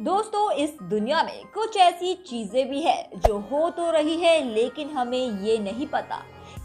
दोस्तों, इस दुनिया में कुछ ऐसी चीजें भी है जो हो तो रही है लेकिन हमें ये नहीं पता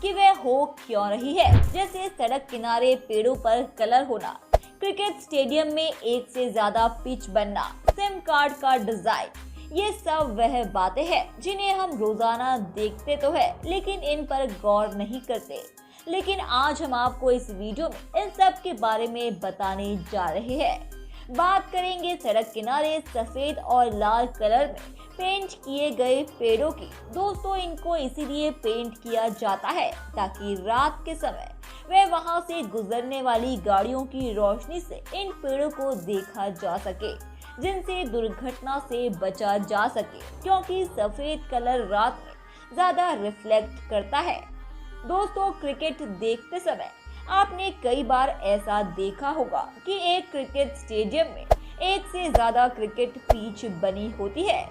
कि वह हो क्यों रही है। जैसे सड़क किनारे पेड़ों पर कलर होना, क्रिकेट स्टेडियम में एक से ज्यादा पिच बनना, सिम कार्ड का डिजाइन, ये सब वह बातें हैं जिन्हें हम रोजाना देखते तो है लेकिन इन पर गौर नहीं करते। लेकिन आज हम आपको इस वीडियो में इन सब के बारे में बताने जा रहे हैं। बात करेंगे सड़क किनारे सफेद और लाल कलर में पेंट किए गए पेड़ों की। दोस्तों, इनको इसीलिए पेंट किया जाता है ताकि रात के समय वह वहां से गुजरने वाली गाड़ियों की रोशनी से इन पेड़ों को देखा जा सके, जिनसे दुर्घटना से बचा जा सके, क्योंकि सफेद कलर रात में ज्यादा रिफ्लेक्ट करता है। दोस्तों, क्रिकेट देखते समय आपने कई बार ऐसा देखा होगा कि एक क्रिकेट स्टेडियम में एक से ज्यादा क्रिकेट पिच बनी होती है।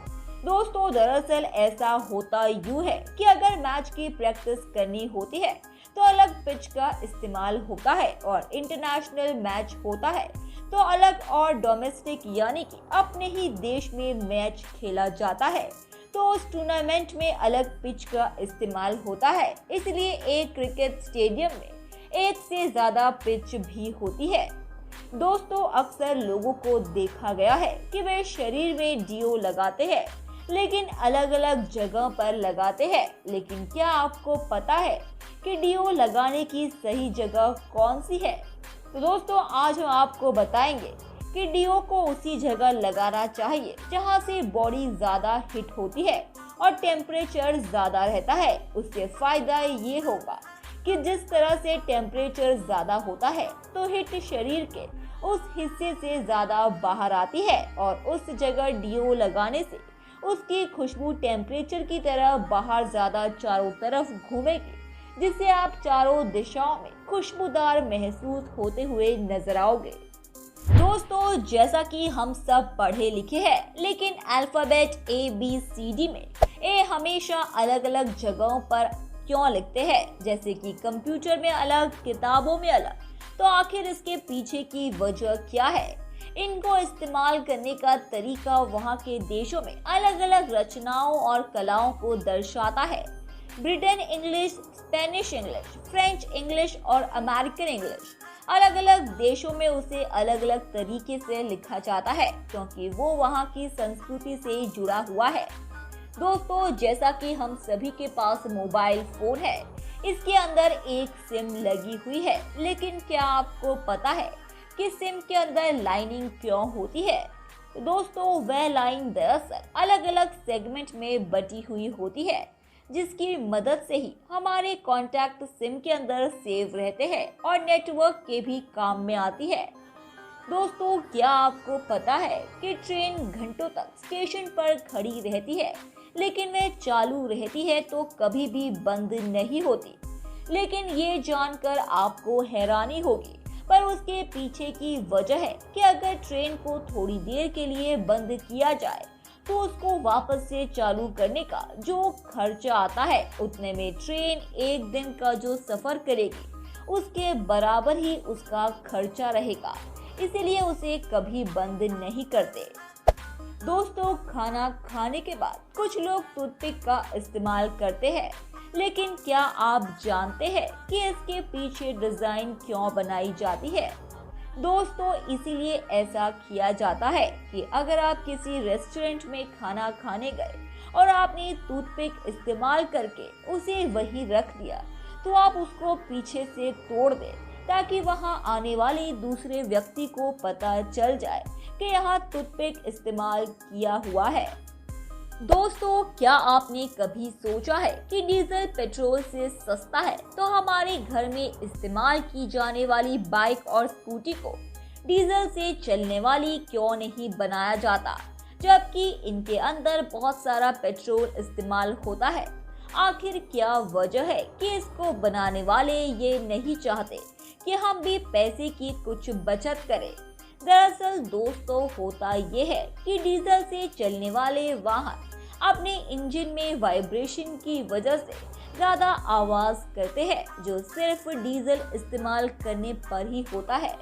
दोस्तों, दरअसल ऐसा होता यूं है कि अगर मैच की प्रैक्टिस करनी होती है तो अलग पिच का इस्तेमाल होता है और इंटरनेशनल मैच होता है तो अलग, और डोमेस्टिक यानी कि अपने ही देश में मैच खेला जाता है तो उस टूर्नामेंट में अलग पिच का इस्तेमाल होता है। इसलिए एक क्रिकेट स्टेडियम में एक से ज्यादा पिच भी होती है। दोस्तों, अक्सर लोगों को देखा गया है कि वे शरीर में डीओ लगाते हैं लेकिन अलग अलग जगह पर लगाते हैं। लेकिन क्या आपको पता है कि डीओ लगाने की सही जगह कौन सी है? तो दोस्तों, आज हम आपको बताएंगे कि डीओ को उसी जगह लगाना चाहिए जहां से बॉडी ज्यादा हिट होती है और टेम्परेचर ज्यादा रहता है। उससे फायदा ये होगा कि जिस तरह से टेम्परेचर ज्यादा होता है तो हिट शरीर के उस हिस्से से ज्यादा बाहर आती है और उस जगह डीओ लगाने से उसकी खुशबू टेम्परेचर की तरह बाहर ज्यादा चारों तरफ घूमेगी, जिससे आप चारों दिशाओं में खुशबूदार महसूस होते हुए नजर आओगे। दोस्तों, जैसा कि हम सब पढ़े लिखे हैं, लेकिन अल्फाबेट ABCD में ए हमेशा अलग अलग जगहों पर क्यों लिखते हैं, जैसे कि कंप्यूटर में अलग, किताबों में अलग, तो आखिर इसके पीछे की वजह क्या है? इनको इस्तेमाल करने का तरीका वहाँ के देशों में अलग अलग रचनाओं और कलाओं को दर्शाता है। Britain English, Spanish English, French English और अमेरिकन इंग्लिश, अलग अलग देशों में उसे अलग अलग तरीके से लिखा जाता है क्योंकि वो वहाँ की संस्कृति से जुड़ा हुआ है। दोस्तों, जैसा कि हम सभी के पास मोबाइल फोन है, इसके अंदर एक सिम लगी हुई है, लेकिन क्या आपको पता है कि सिम के अंदर लाइनिंग क्यों होती है? दोस्तों, वह लाइन दरअसल अलग अलग सेगमेंट में बटी हुई होती है, जिसकी मदद से ही हमारे कॉन्टैक्ट सिम के अंदर सेव रहते हैं और नेटवर्क के भी काम में आती है। दोस्तों, क्या आपको पता है कि ट्रेन घंटों तक स्टेशन पर खड़ी रहती है लेकिन वह चालू रहती है तो कभी भी बंद नहीं होती। लेकिन ये जानकर आपको हैरानी होगी, पर उसके पीछे की वजह है कि अगर ट्रेन को थोड़ी देर के लिए बंद किया जाए तो उसको वापस से चालू करने का जो खर्चा आता है, उतने में ट्रेन एक दिन का जो सफर करेगी उसके बराबर ही उसका खर्चा रहेगा। इसीलिए उसे कभी बंद नहीं करते। दोस्तों, खाना खाने के बाद कुछ लोग टूथपिक का इस्तेमाल करते हैं, लेकिन क्या आप जानते हैं कि इसके पीछे डिजाइन क्यों बनाई जाती है? दोस्तों, इसीलिए ऐसा किया जाता है कि अगर आप किसी रेस्टोरेंट में खाना खाने गए और आपने टूथपिक इस्तेमाल करके उसे वहीं रख दिया तो आप उसको पीछे से तोड़ दें ताकि वहां आने वाले दूसरे व्यक्ति को पता चल जाए कि यहाँ टूथपिक इस्तेमाल किया हुआ है। दोस्तों, क्या आपने कभी सोचा है कि डीजल पेट्रोल से सस्ता है तो हमारे घर में इस्तेमाल की जाने वाली बाइक और स्कूटी को डीजल से चलने वाली क्यों नहीं बनाया जाता, जबकि इनके अंदर बहुत सारा पेट्रोल इस्तेमाल होता है? आखिर क्या वजह है कि इसको बनाने वाले ये नहीं चाहते कि हम भी पैसे की कुछ बचत करें? दरअसल दोस्तों, होता ये है कि डीजल से चलने वाले वाहन अपने इंजन में वाइब्रेशन की वजह से ज्यादा आवाज करते हैं, जो सिर्फ डीजल इस्तेमाल करने पर ही होता है।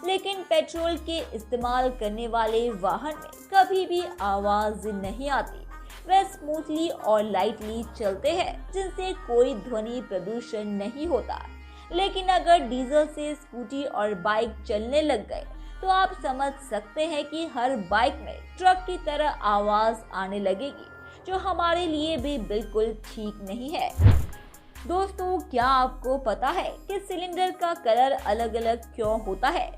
लेकिन पेट्रोल के इस्तेमाल करने वाले वाहन में कभी भी आवाज नहीं आती। वे स्मूथली और लाइटली चलते हैं, जिनसे कोई ध्वनि प्रदूषण नहीं होता। लेकिन अगर डीजल से स्कूटी और बाइक चलने लग गए तो आप समझ सकते हैं कि हर बाइक में ट्रक की तरह आवाज आने लगेगी, जो हमारे लिए भी बिल्कुल ठीक नहीं है। दोस्तों, क्या आपको पता है कि सिलेंडर का कलर अलग अलग क्यों होता है?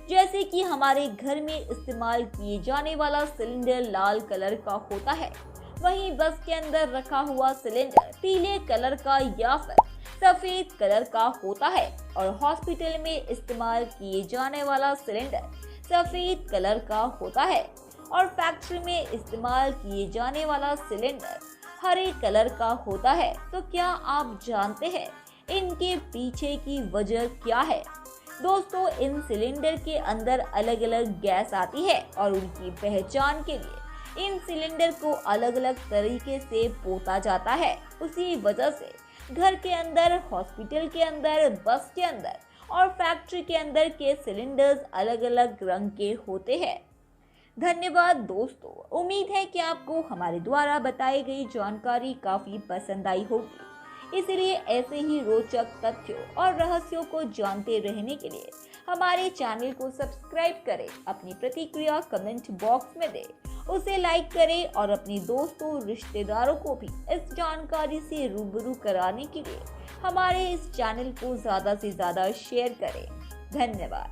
जैसे कि हमारे घर में इस्तेमाल किए जाने वाला सिलेंडर लाल कलर का होता है, वहीं बस के अंदर रखा हुआ सिलेंडर पीले कलर का या फिर सफेद कलर का होता है, और हॉस्पिटल में इस्तेमाल किए जाने वाला सिलेंडर सफेद कलर का होता है, और फैक्ट्री में इस्तेमाल किए जाने वाला सिलेंडर हरे कलर का होता है। तो क्या आप जानते हैं इनके पीछे की वजह क्या है? दोस्तों, इन सिलेंडर के अंदर अलग अलग गैस आती है, और उनकी पहचान के लिए इन सिलेंडर को अलग अलग तरीके से पोता जाता है। उसी वजह से घर के अंदर, हॉस्पिटल के अंदर, बस के अंदर और फैक्ट्री के अंदर के सिलेंडर्स अलग अलग रंग के होते हैं। धन्यवाद दोस्तों, उम्मीद है कि आपको हमारे द्वारा बताई गई जानकारी काफी पसंद आई होगी। इसलिए ऐसे ही रोचक तथ्यों और रहस्यों को जानते रहने के लिए हमारे चैनल को सब्सक्राइब करें, अपनी प्रतिक्रिया कमेंट बॉक्स में दें, उसे लाइक करें और अपने दोस्तों रिश्तेदारों को भी इस जानकारी से रूबरू कराने के लिए हमारे इस चैनल को ज़्यादा से ज़्यादा शेयर करें। धन्यवाद।